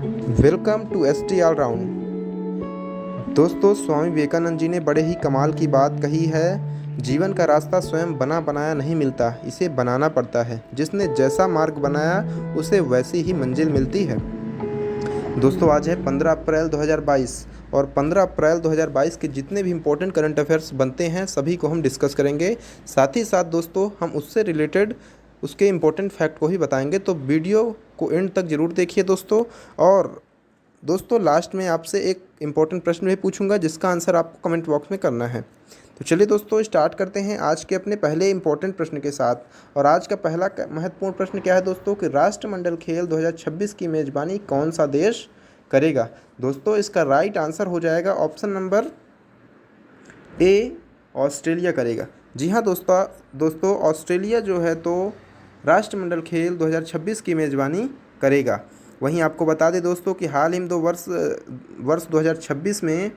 Welcome to S T all round. दोस्तों, स्वामी विवेकानंद जी ने बड़े ही कमाल की बात कही है। जीवन का रास्ता स्वयं बना बनाया नहीं मिलता, इसे बनाना पड़ता है। जिसने जैसा मार्ग बनाया उसे वैसी ही मंजिल मिलती है। दोस्तों, आज है 15 अप्रैल 2022 और 15 अप्रैल 2022 के जितने भी इम्पोर्टेंट करंट अफेयर्स बनते हैं सभी को हम डिस्कस करेंगे। साथ ही साथ दोस्तों, हम उससे रिलेटेड उसके इम्पोर्टेंट फैक्ट को भी बताएंगे, तो वीडियो को एंड तक ज़रूर देखिए दोस्तों। और दोस्तों, लास्ट में आपसे एक इम्पोर्टेंट प्रश्न भी पूछूंगा जिसका आंसर आपको कमेंट बॉक्स में करना है। तो चलिए दोस्तों, स्टार्ट करते हैं आज के अपने पहले इम्पोर्टेंट प्रश्न के साथ। और आज का पहला महत्वपूर्ण प्रश्न क्या है दोस्तों कि राष्ट्रमंडल खेल 2026 की मेज़बानी कौन सा देश करेगा। दोस्तों, इसका राइट आंसर हो जाएगा ऑप्शन नंबर ए, ऑस्ट्रेलिया करेगा। जी हाँ दोस्तों, ऑस्ट्रेलिया जो है तो राष्ट्रमंडल खेल 2026 की मेज़बानी करेगा। वहीं आपको बता दें दोस्तों कि हाल ही में वर्ष 2026 में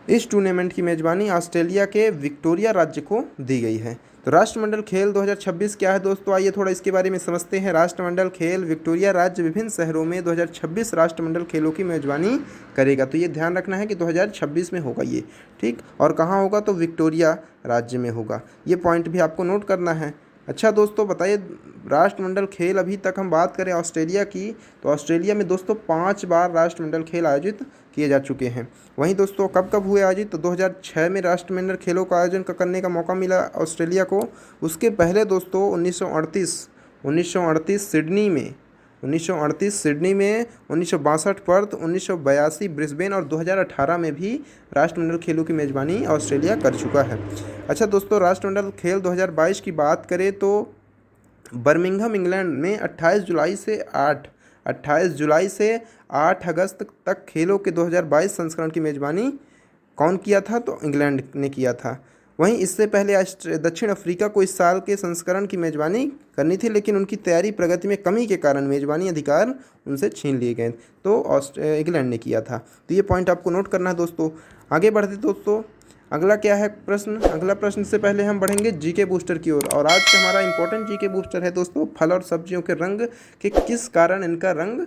इस टूर्नामेंट की मेज़बानी ऑस्ट्रेलिया के विक्टोरिया राज्य को दी गई है। तो राष्ट्रमंडल खेल 2026 क्या है दोस्तों, आइए थोड़ा इसके बारे में समझते हैं। राष्ट्रमंडल खेल विक्टोरिया राज्य विभिन्न शहरों में 2026 राष्ट्रमंडल खेलों की मेज़बानी करेगा। तो ये ध्यान रखना है कि 2026 में होगा ये, ठीक। और कहाँ होगा, तो विक्टोरिया राज्य में होगा। ये पॉइंट भी आपको नोट करना है। अच्छा दोस्तों, बताइए राष्ट्रमंडल खेल, अभी तक हम बात करें ऑस्ट्रेलिया की, तो ऑस्ट्रेलिया में दोस्तों 5 बार राष्ट्रमंडल खेल आयोजित किए जा चुके हैं। वहीं दोस्तों कब कब हुए आयोजित, तो 2006 में राष्ट्रमंडल खेलों का आयोजन करने का मौका मिला ऑस्ट्रेलिया को। उसके पहले दोस्तों 1938 सिडनी में, 1962 पर्थ, 1982 ब्रिस्बेन और 2018 में भी राष्ट्रमंडल खेलों की मेज़बानी ऑस्ट्रेलिया कर चुका है। अच्छा दोस्तों, राष्ट्रमंडल खेल 2022 की बात करें तो बर्मिंघम इंग्लैंड में 28 जुलाई से 8 अगस्त तक खेलों के 2022 संस्करण की मेज़बानी कौन किया था, तो इंग्लैंड ने किया था। वहीं इससे पहले दक्षिण अफ्रीका को इस साल के संस्करण की मेज़बानी करनी थी, लेकिन उनकी तैयारी प्रगति में कमी के कारण मेज़बानी अधिकार उनसे छीन लिए गए, तो इंग्लैंड ने किया था। तो ये पॉइंट आपको नोट करना है दोस्तों। आगे बढ़ते दोस्तों, अगला क्या है प्रश्न। अगला प्रश्न से पहले हम बढ़ेंगे जीके बूस्टर की ओर। और आज का हमारा इंपॉर्टेंट जीके बूस्टर है दोस्तों, फल और सब्जियों के रंग के किस कारण इनका रंग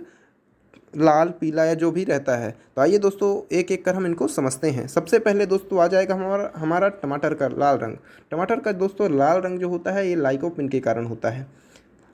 लाल, पीला या जो भी रहता है। तो आइए दोस्तों एक एक कर हम इनको समझते हैं। सबसे पहले दोस्तों आ जाएगा हमारा टमाटर का लाल रंग। टमाटर का दोस्तों लाल रंग जो होता है ये लाइकोपिन के कारण होता है।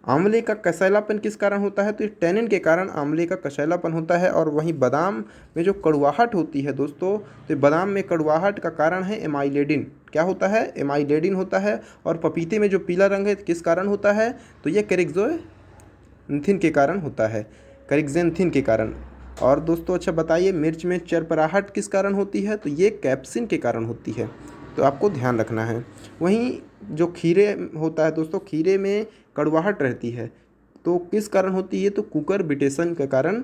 आंवले का कसैलापन किस कारण होता है, तो ये टैनिन के कारण आंवले का कसैलापन होता है। और वहीं बादाम में जो कड़वाहट होती है दोस्तों, तो बादाम में कड़वाहट का कारण है एमाइलेडिन। क्या होता है, एमाइलेडिन होता है। और पपीते में जो पीला रंग है किस कारण होता है, तो ये कैरेक्सेंथिन के कारण होता है, कैरेक्सेंथिन के कारण। और दोस्तों अच्छा बताइए, मिर्च में चरपराहट किस कारण होती है, तो ये कैप्सिन के कारण होती है। तो आपको ध्यान रखना है। वहीं जो खीरे होता है दोस्तों, खीरे में कड़वाहट रहती है, तो किस कारण होती है, तो कुकुरबिटेशन के कारण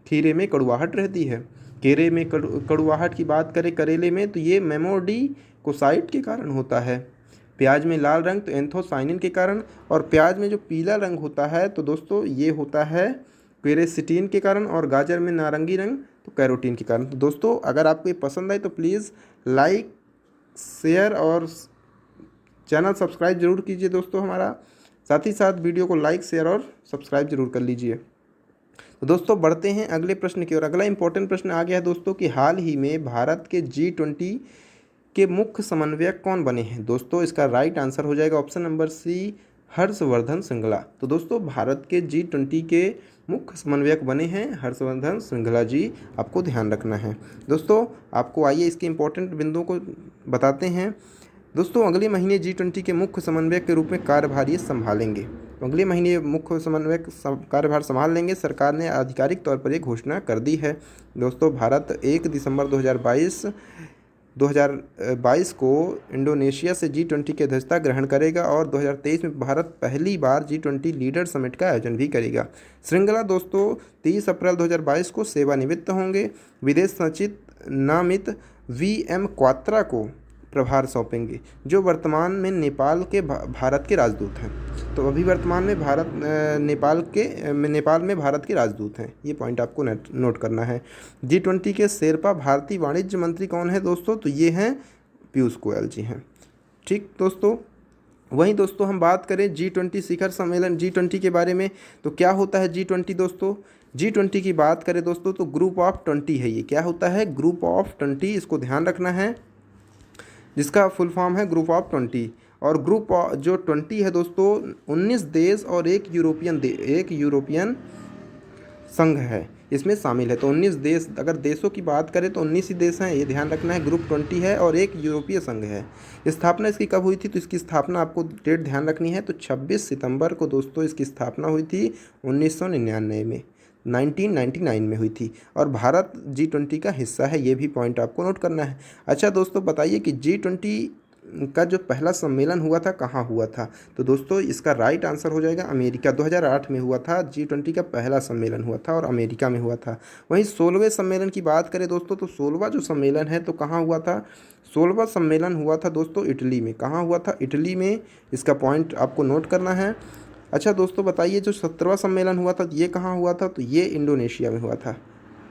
खीरे में कड़वाहट रहती है। केरे में कड़वाहट की बात करें करेले में, तो ये मेमोडिकोसाइट के कारण होता है। प्याज में लाल रंग तो एंथोसाइनिन के कारण। और प्याज में जो पीला रंग होता है तो दोस्तों ये होता है क्वेरेसिटीन के कारण। और गाजर में नारंगी रंग तो कैरोटीन के कारण। तो दोस्तों अगर आपको ये पसंद आए तो प्लीज़ लाइक, शेयर और चैनल सब्सक्राइब जरूर कीजिए दोस्तों हमारा। साथ ही साथ वीडियो को लाइक, शेयर और सब्सक्राइब जरूर कर लीजिए। तो दोस्तों बढ़ते हैं अगले प्रश्न की ओर। अगला इंपॉर्टेंट प्रश्न आ गया है दोस्तों कि हाल ही में भारत के G20 के मुख्य समन्वयक कौन बने हैं। दोस्तों इसका राइट आंसर हो जाएगा option number C, Harshvardhan Shringla. तो दोस्तों भारत के G20 के मुख्य समन्वयक बने हैं हर्षवर्धन श्रृंगला जी, आपको ध्यान रखना है। दोस्तों आपको आइए इसके इंपॉर्टेंट बिंदुओं को बताते हैं। दोस्तों अगले महीने G20 के मुख्य समन्वयक के रूप में कार्यभार ये संभालेंगे। अगले महीने मुख्य समन्वयक कार्यभार संभाल लेंगे। सरकार ने आधिकारिक तौर पर ये घोषणा कर दी है। दोस्तों भारत 1 दिसंबर 2022 को इंडोनेशिया से G20 की अध्यक्षता ग्रहण करेगा। और 2023 में भारत पहली बार G20 लीडर समिट का आयोजन भी करेगा। श्रृंगला दोस्तों 30 अप्रैल 2022 को सेवानिवृत्त होंगे। विदेश सचिव नामित VM क्वात्रा को प्रभार सौंपेंगे, जो वर्तमान में भारत के राजदूत हैं। तो अभी वर्तमान में नेपाल में भारत के राजदूत हैं। ये पॉइंट आपको नोट करना है। G20 के शेरपा भारतीय वाणिज्य मंत्री कौन है दोस्तों, तो ये हैं पीयूष गोयल जी हैं, ठीक दोस्तों। वहीं दोस्तों हम बात करें G20 शिखर सम्मेलन G20 के बारे में, तो क्या होता है G20 दोस्तों? G20 की बात करें दोस्तों तो ग्रुप ऑफ 20 है। ये क्या होता है? ग्रुप ऑफ 20, इसको ध्यान रखना है, जिसका फुल फॉर्म है ग्रुप ऑफ 20। और जो 20 है दोस्तों, 19 देश और एक यूरोपियन संघ है, इसमें शामिल है। तो 19 देश, अगर देशों की बात करें तो 19 ही देश हैं, ये ध्यान रखना है। ग्रुप 20 है और एक यूरोपीय संघ है। स्थापना इसकी कब हुई थी? तो इसकी स्थापना आपको डेट ध्यान रखनी है, तो 26 सितंबर को दोस्तों इसकी स्थापना हुई थी 1999 में, 1999 में हुई थी। और भारत G20 का हिस्सा है, ये भी पॉइंट आपको नोट करना है। अच्छा दोस्तों, बताइए कि G20 का जो पहला सम्मेलन हुआ था कहाँ हुआ था? तो दोस्तों इसका राइट आंसर हो जाएगा अमेरिका। 2008 में हुआ था G20 का पहला सम्मेलन हुआ था और अमेरिका में हुआ था। वहीं 16वें सम्मेलन की बात करें दोस्तों, तो 16वां जो सम्मेलन है तो कहाँ हुआ था? 16वां सम्मेलन हुआ था दोस्तों इटली में। कहाँ हुआ था? इटली में। इसका पॉइंट आपको नोट करना है। अच्छा दोस्तों, बताइए जो 17वां सम्मेलन हुआ था ये कहाँ हुआ था? तो ये इंडोनेशिया में हुआ था।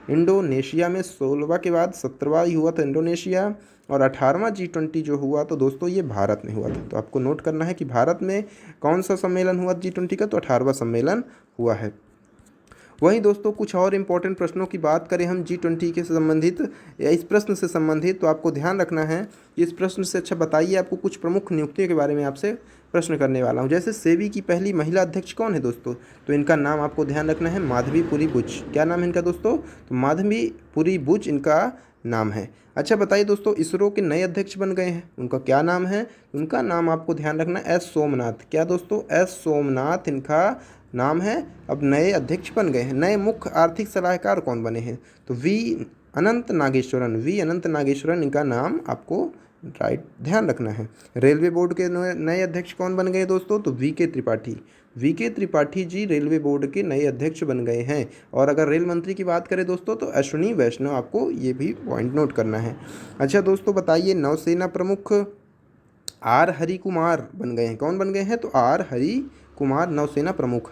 इंडोनेशिया में 16वां के बाद 17वां ही हुआ था इंडोनेशिया। और 18वां G20 जो हुआ तो दोस्तों ये भारत में हुआ था। तो आपको नोट करना है कि भारत में कौन सा सम्मेलन हुआ G20 का? तो 18वां सम्मेलन हुआ है। वहीं दोस्तों कुछ और इम्पोर्टेंट प्रश्नों की बात करें हम G20 के संबंधित या इस प्रश्न से संबंधित, तो आपको ध्यान रखना है कि इस प्रश्न से अच्छा बताइए, आपको कुछ प्रमुख नियुक्तियों के बारे में आपसे प्रश्न करने वाला हूं। जैसे सेबी की पहली महिला अध्यक्ष कौन है दोस्तों? तो इनका नाम आपको ध्यान रखना है, माधवीपुरी बुच। क्या नाम है इनका दोस्तों? तो माधवीपुरी बुच इनका नाम है। अच्छा बताइए दोस्तों, इसरो के नए अध्यक्ष बन गए हैं, उनका क्या नाम है? उनका नाम आपको ध्यान रखना है एस सोमनाथ। क्या दोस्तों? एस सोमनाथ इनका नाम है। अब नए अध्यक्ष बन गए हैं। नए मुख्य आर्थिक सलाहकार कौन बने हैं? तो वी अनंत नागेश्वरन इनका नाम आपको राइट ध्यान रखना है। रेलवे बोर्ड के नए अध्यक्ष कौन बन गए दोस्तों? तो वी के त्रिपाठी जी रेलवे बोर्ड के नए अध्यक्ष बन गए हैं। और अगर रेल मंत्री की बात करें दोस्तों तो अश्विनी वैष्णव, आपको ये भी पॉइंट नोट करना है। अच्छा दोस्तों, बताइए नौसेना प्रमुख आर हरि कुमार बन गए हैं। कौन बन गए हैं? तो आर हरि कुमार नौसेना प्रमुख।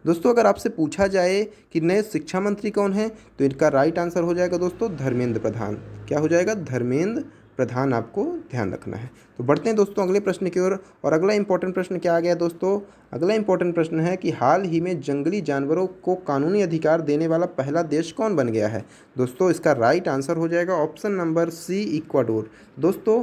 दोस्तों अगर आपसे पूछा जाए कि नए शिक्षा मंत्री कौन हैं, तो इनका राइट आंसर हो जाएगा दोस्तों धर्मेंद्र प्रधान। क्या हो जाएगा? धर्मेंद्र प्रधान, आपको ध्यान रखना है। तो बढ़ते हैं दोस्तों अगले प्रश्न की ओर। और अगला इंपॉर्टेंट प्रश्न क्या आ गया दोस्तों? अगला इंपॉर्टेंट प्रश्न है कि हाल ही में जंगली जानवरों को कानूनी अधिकार देने वाला पहला देश कौन बन गया है? दोस्तों इसका राइट आंसर हो जाएगा ऑप्शन नंबर सी, इक्वाडोर। दोस्तों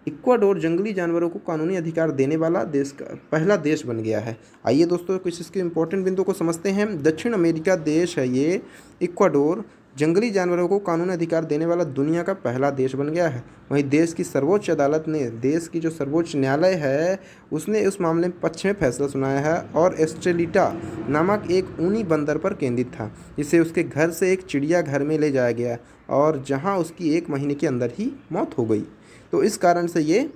इक्वाडोर जंगली जानवरों को कानूनी अधिकार देने वाला देश का पहला देश बन गया है। आइए दोस्तों कुछ इसके इंपॉर्टेंट बिंदु को समझते हैं। दक्षिण अमेरिका देश है ये इक्वाडोर, जंगली जानवरों को कानूनी अधिकार देने वाला दुनिया का पहला देश बन गया है। वहीं देश की सर्वोच्च अदालत ने, देश की जो सर्वोच्च न्यायालय है, उसने उस मामले में पक्ष में फैसला सुनाया है और एस्ट्रेलिटा नामक एक ऊनी बंदर पर केंद्रित था, जिसे उसके घर से एक चिड़ियाघर में ले जाया गया और जहां उसकी 1 महीने के अंदर ही मौत हो गई। तो इस कारण से ये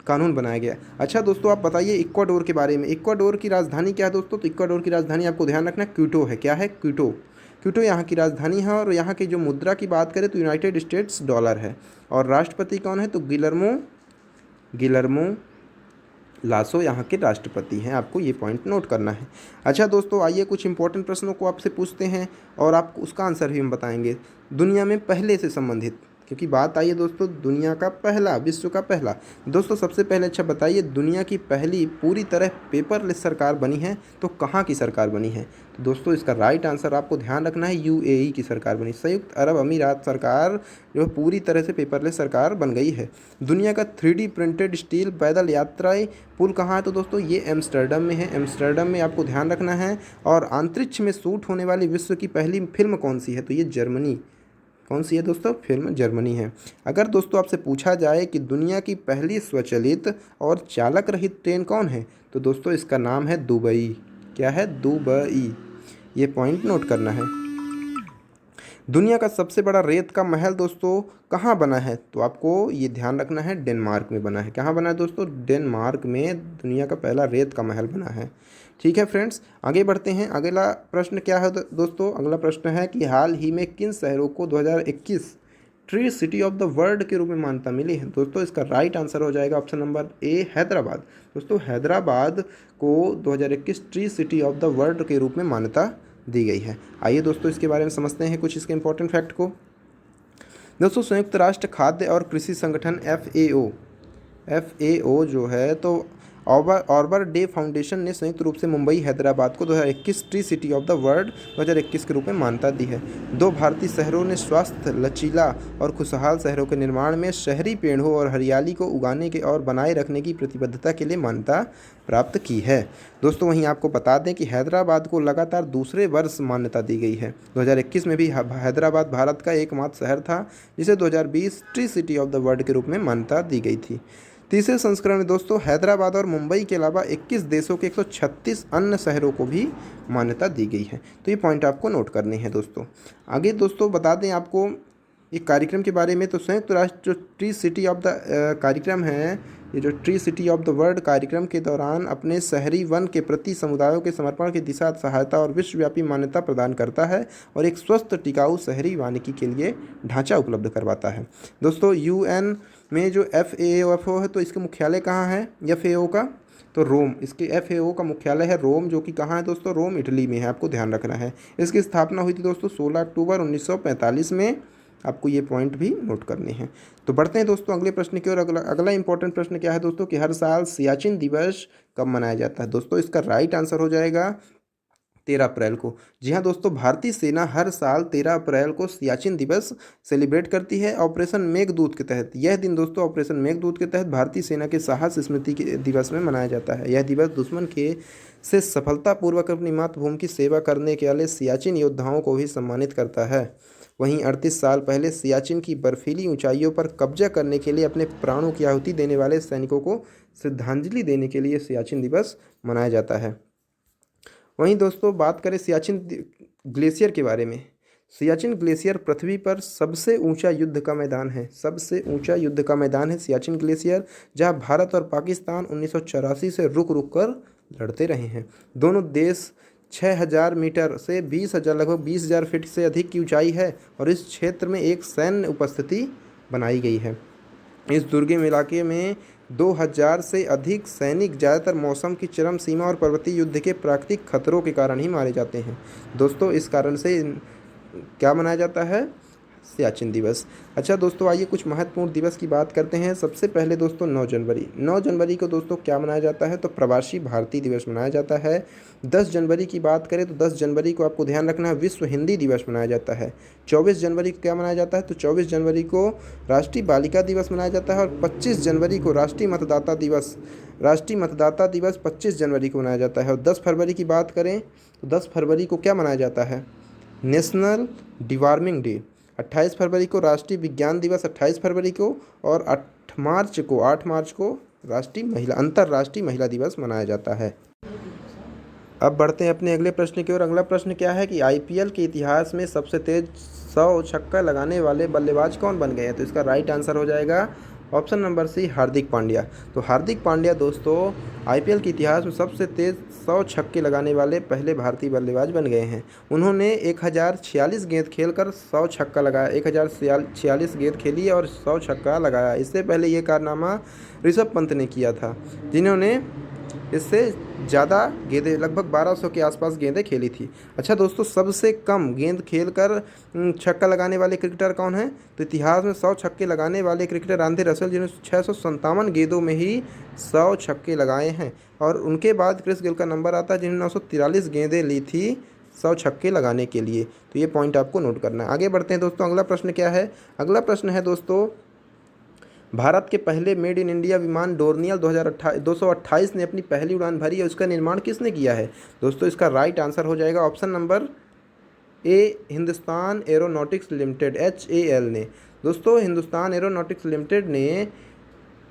कानून बनाया गया। अच्छा दोस्तों, आप बताइए इक्वाडोर के बारे में। इक्वाडोर की राजधानी क्या है दोस्तों? तो इक्वाडोर की राजधानी आपको ध्यान रखना क्यूटो है। क्या है? क्यूटो। क्यूटो यहाँ की राजधानी है। और यहाँ की जो मुद्रा की बात करें तो यूनाइटेड स्टेट्स डॉलर है। और राष्ट्रपति कौन है? तो गिलर्मो लासो यहाँ के राष्ट्रपति हैं। आपको ये पॉइंट नोट करना है। अच्छा दोस्तों, आइए कुछ इंपॉर्टेंट प्रश्नों को आपसे पूछते हैं और आपको उसका आंसर भी हम बताएंगे। दुनिया में पहले से संबंधित, क्योंकि बात आई है दोस्तों दुनिया का पहला, विश्व का पहला। दोस्तों सबसे पहले अच्छा बताइए, दुनिया की पहली पूरी तरह पेपरलेस सरकार बनी है तो कहाँ की सरकार बनी है? तो दोस्तों इसका राइट आंसर आपको ध्यान रखना है, यूएई की सरकार बनी, संयुक्त अरब अमीरात सरकार जो पूरी तरह से पेपरलेस सरकार बन गई है। दुनिया का 3D प्रिंटेड स्टील पैदल यात्राई पुल कहाँ है? तो दोस्तों ये एम्स्टर्डम में है। एम्स्टर्डम में आपको ध्यान रखना है। और अंतरिक्ष में शूट होने वाली विश्व की पहली फिल्म कौन सी है? तो ये जर्मनी, कौन सी है दोस्तों? फिल्म जर्मनी है। अगर दोस्तों आपसे पूछा जाए कि दुनिया की पहली स्वचालित और चालक रहित ट्रेन कौन है? तो दोस्तों इसका नाम है दुबई। क्या है? दुबई। ये पॉइंट नोट करना है। दुनिया का सबसे बड़ा रेत का महल दोस्तों कहाँ बना है? तो आपको ये ध्यान रखना है, डेनमार्क में बना है। कहाँ बना है दोस्तों? डेनमार्क में दुनिया का पहला रेत का महल बना है। ठीक है फ्रेंड्स, आगे बढ़ते हैं। अगला प्रश्न क्या है दोस्तों? अगला प्रश्न है कि हाल ही में किन शहरों को 2021 tree city of the world के रूप में मान्यता मिली है? दोस्तों इसका राइट आंसर हो जाएगा ऑप्शन नंबर ए, हैदराबाद। दोस्तों हैदराबाद को 2021 tree city of the world के रूप में मान्यता दी गई है। आइए दोस्तों इसके बारे में समझते हैं कुछ इसके इंपॉर्टेंट फैक्ट को। दोस्तों संयुक्त राष्ट्र खाद्य और कृषि संगठन FAO जो है तो ऑर्बर डे फाउंडेशन ने संयुक्त रूप से मुंबई हैदराबाद को 2021 tree city of the world 2021 के रूप में मान्यता दी है। 2 भारतीय शहरों ने स्वस्थ, लचीला और खुशहाल शहरों के निर्माण में शहरी पेड़ों और हरियाली को उगाने के और बनाए रखने की प्रतिबद्धता के लिए मान्यता प्राप्त की है। दोस्तों वहीं आपको बता दें कि हैदराबाद को लगातार दूसरे वर्ष मान्यता दी गई है। 2021 में भी हैदराबाद भारत का एकमात्र शहर था जिसे 2020 tree city of the world के रूप में मान्यता दी गई थी। तीसरे संस्करण में दोस्तों हैदराबाद और मुंबई के अलावा 21 देशों के 136 अन्य शहरों को भी मान्यता दी गई है। तो ये पॉइंट आपको नोट करने हैं दोस्तों। आगे दोस्तों बता दें आपको एक कार्यक्रम के बारे में। तो संयुक्त राष्ट्र जो ट्री सिटी ऑफ द कार्यक्रम है, ये जो tree city of the world कार्यक्रम के दौरान अपने शहरी वन के प्रति समुदायों के समर्पण की दिशा, सहायता और विश्वव्यापी मान्यता प्रदान करता है और एक स्वस्थ, टिकाऊ शहरी वानिकी के लिए ढांचा उपलब्ध करवाता है। दोस्तों यूएन में जो FAO है तो इसके मुख्यालय कहाँ है FAO का? तो रोम। इसके FAO का मुख्यालय है रोम, जो कि कहाँ है दोस्तों? रोम इटली में है, आपको ध्यान रखना है। इसकी स्थापना हुई थी दोस्तों 16 अक्टूबर 1945 में। आपको ये पॉइंट भी नोट करने हैं। तो बढ़ते हैं दोस्तों अगले प्रश्न की ओर। अगला इंपॉर्टेंट प्रश्न क्या है दोस्तों कि हर साल सियाचिन दिवस कब मनाया जाता है? दोस्तों इसका राइट आंसर हो जाएगा 13 अप्रैल को। जी हाँ दोस्तों, भारतीय सेना हर साल 13 अप्रैल को सियाचिन दिवस सेलिब्रेट करती है ऑपरेशन मेघदूत के तहत। यह दिन दोस्तों ऑपरेशन मेघदूत के तहत भारतीय सेना के साहस स्मृति के दिवस में मनाया जाता है। यह दिवस दुश्मन के से सफलतापूर्वक अपनी मातृभूमि की सेवा करने के वाले सियाचिन योद्धाओं को भी सम्मानित करता है। वहीं 38 साल पहले सियाचिन की बर्फीली ऊंचाइयों पर कब्जा करने के लिए अपने प्राणों की आहुति देने वाले सैनिकों को श्रद्धांजलि देने के लिए सियाचिन दिवस मनाया जाता है। वहीं दोस्तों बात करें सियाचिन ग्लेशियर के बारे में। सियाचिन ग्लेशियर पृथ्वी पर सबसे ऊंचा युद्ध का मैदान है। सबसे ऊंचा युद्ध का मैदान है सियाचिन ग्लेशियर, जहां भारत और पाकिस्तान 1984 से रुक रुक कर लड़ते रहे हैं। दोनों देश 6000 मीटर से लगभग 20,000 फीट से अधिक की ऊंचाई है और इस क्षेत्र में एक सैन्य उपस्थिति बनाई गई है। इस दुर्गम इलाके में 2000 से अधिक सैनिक ज़्यादातर मौसम की चरम सीमा और पर्वतीय युद्ध के प्राकृतिक खतरों के कारण ही मारे जाते हैं। दोस्तों इस कारण से क्या मनाया जाता है? सियाचिन दिवस। अच्छा दोस्तों आइए कुछ महत्वपूर्ण दिवस की बात करते हैं। सबसे पहले दोस्तों 9 जनवरी। 9 जनवरी को दोस्तों क्या मनाया जाता है? तो प्रवासी भारतीय दिवस मनाया जाता है। 10 जनवरी की बात करें तो 10 जनवरी को आपको ध्यान रखना है विश्व हिंदी दिवस मनाया जाता है। 24 जनवरी को क्या मनाया जाता है? तो 24 जनवरी को राष्ट्रीय बालिका दिवस मनाया जाता है और 25 जनवरी को राष्ट्रीय मतदाता दिवस 25 जनवरी को मनाया जाता है। और 10 फरवरी की बात करें तो 10 फरवरी को क्या मनाया जाता है? National deworming day. 28 फरवरी को राष्ट्रीय विज्ञान दिवस 28 फरवरी को और 8 मार्च को अंतर्राष्ट्रीय महिला दिवस मनाया जाता है। अब बढ़ते हैं अपने अगले प्रश्न की ओर। अगला प्रश्न क्या है कि IPL के इतिहास में सबसे तेज 100 छक्का लगाने वाले बल्लेबाज कौन बन गए हैं? तो इसका राइट आंसर हो जाएगा ऑप्शन नंबर सी, हार्दिक पांड्या। तो हार्दिक पांड्या दोस्तों IPL के इतिहास में सबसे तेज 100 छक्के लगाने वाले पहले भारतीय बल्लेबाज बन गए हैं। उन्होंने 1046 गेंद खेलकर 100 छक्का लगाया। 1046 गेंद खेली और 100 छक्का लगाया। इससे पहले ये कारनामा ऋषभ पंत ने किया था, जिन्होंने इससे ज़्यादा गेंदें लगभग 1200 के आसपास गेंदें खेली थी। अच्छा दोस्तों सबसे कम गेंद खेलकर छक्का लगाने वाले क्रिकेटर कौन हैं? तो इतिहास में 100 छक्के लगाने वाले क्रिकेटर आंद्रे रसेल, जिन्होंने 657 गेंदों में ही 100 छक्के लगाए हैं। और उनके बाद क्रिस गेल का नंबर आता है, जिन्होंने 943 गेंदें ली थी 100 छक्के लगाने के लिए। तो ये पॉइंट आपको नोट करना है। आगे बढ़ते हैं दोस्तों। अगला प्रश्न क्या है? अगला प्रश्न है दोस्तों, भारत के पहले मेड इन इंडिया विमान डोर्नियल 228 ने अपनी पहली उड़ान भरी है। उसका निर्माण किसने किया है? दोस्तों इसका राइट आंसर हो जाएगा option number A, Hindustan aeronautics limited HAL ने। दोस्तों हिंदुस्तान एरोनॉटिक्स लिमिटेड ने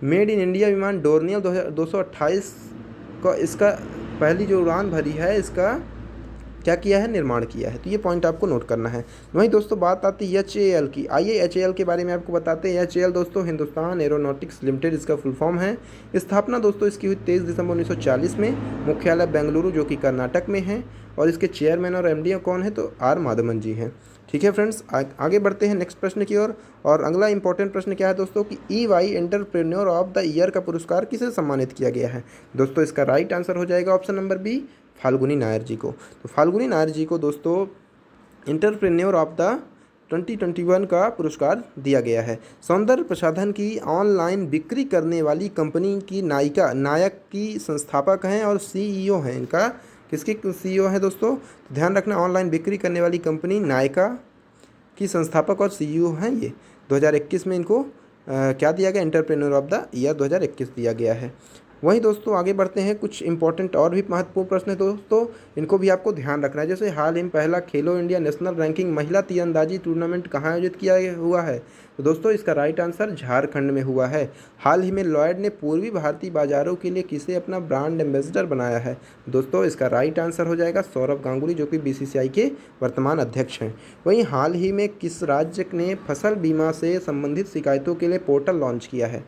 मेड इन इंडिया विमान डोर्नियल 228 का इसका पहली जो उड़ान भरी है, इसका क्या किया है? निर्माण किया है। तो ये पॉइंट आपको नोट करना है। वहीं दोस्तों बात आती है HAL की। आइए HAL के बारे में आपको बताते हैं। HAL दोस्तों हिंदुस्तान एरोनॉटिक्स लिमिटेड इसका फुल फॉर्म है। स्थापना दोस्तों इसकी हुई 23 दिसंबर 1940 में। मुख्यालय बेंगलुरु जो कि कर्नाटक में है और इसके चेयरमैन और MD कौन है? तो R माधवन जी हैं। ठीक है फ्रेंड्स, आगे बढ़ते हैं नेक्स्ट प्रश्न की ओर। और अगला इंपॉर्टेंट प्रश्न क्या है दोस्तों कि EY entrepreneur of the year का पुरस्कार किसे सम्मानित किया गया है? दोस्तों इसका राइट आंसर हो जाएगा option number B, Falguni Nair ji को। तो फाल्गुनी नायर जी को दोस्तों एंटरप्रेन्योर ऑफ द 2021 का पुरस्कार दिया गया है। सौंदर्य प्रसाधन की ऑनलाइन बिक्री करने वाली कंपनी की नायक की संस्थापक हैं और सीईओ हैं। इनका किसके सीईओ हैं दोस्तों? तो ध्यान रखना, ऑनलाइन बिक्री करने वाली कंपनी नायका की संस्थापक और सीईओ हैं ये। 2021 में इनको क्या दिया गया? एंटरप्रेन्योर ऑफ द ईयर 2021 दिया गया है। वहीं दोस्तों आगे बढ़ते हैं, कुछ इंपॉर्टेंट और भी महत्वपूर्ण प्रश्न है दोस्तों, इनको भी आपको ध्यान रखना है। जैसे हाल ही में पहला खेलो इंडिया नेशनल रैंकिंग महिला तीरंदाजी टूर्नामेंट कहाँ आयोजित किया हुआ है? तो दोस्तों इसका राइट आंसर झारखंड में हुआ है। हाल ही में लॉयड ने पूर्वी भारतीय बाजारों के लिए किसे अपना ब्रांड एम्बेसडर बनाया है? दोस्तों इसका राइट आंसर हो जाएगा सौरभ गांगुली, जो कि बीसीसीआई के वर्तमान अध्यक्ष हैं। वहीं हाल ही में किस राज्य ने फसल बीमा से संबंधित शिकायतों के लिए पोर्टल लॉन्च किया है?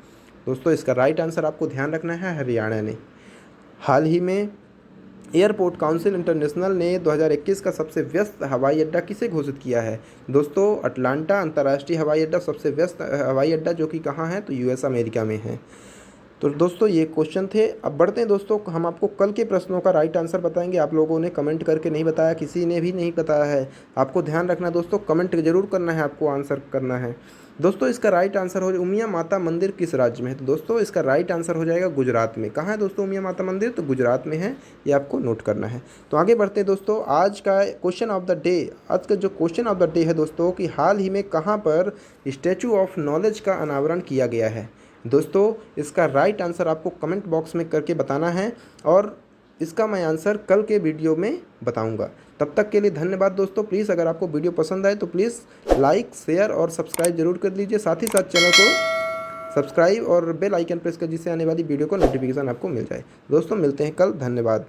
दोस्तों इसका राइट आंसर आपको ध्यान रखना है हरियाणा ने। हाल ही में एयरपोर्ट काउंसिल इंटरनेशनल ने 2021 का सबसे व्यस्त हवाई अड्डा किसे घोषित किया है? दोस्तों अटलांटा अंतर्राष्ट्रीय हवाई अड्डा सबसे व्यस्त हवाई अड्डा, जो कि कहाँ है? तो यूएस अमेरिका में है। तो दोस्तों ये क्वेश्चन थे। अब बढ़ते हैं दोस्तों, हम आपको कल के प्रश्नों का राइट आंसर बताएंगे। आप लोगों ने कमेंट करके नहीं बताया, किसी ने भी नहीं बताया है। आपको ध्यान रखना दोस्तों, कमेंट जरूर करना है, आपको आंसर करना है। दोस्तों इसका राइट आंसर हो उमिया माता मंदिर किस राज्य में है? तो दोस्तों इसका राइट आंसर हो जाएगा गुजरात में। कहाँ है दोस्तों उमिया माता मंदिर? तो गुजरात में है, ये आपको नोट करना है। तो आगे बढ़ते हैं दोस्तों, आज का क्वेश्चन ऑफ द डे, आज का जो क्वेश्चन ऑफ द डे है दोस्तों कि हाल ही में कहाँ पर स्टैचू ऑफ नॉलेज का अनावरण किया गया है? दोस्तों इसका राइट आंसर आपको कमेंट बॉक्स में करके बताना है और इसका मैं आंसर कल के वीडियो में बताऊंगा। तब तक के लिए धन्यवाद दोस्तों। प्लीज़ अगर आपको वीडियो पसंद आए तो प्लीज़ लाइक, शेयर और सब्सक्राइब जरूर कर लीजिए। साथ ही साथ चैनल को सब्सक्राइब और बेल आइकन प्रेस कर, जिससे आने वाली वीडियो को नोटिफिकेशन आपको मिल जाए। दोस्तों मिलते हैं कल, धन्यवाद।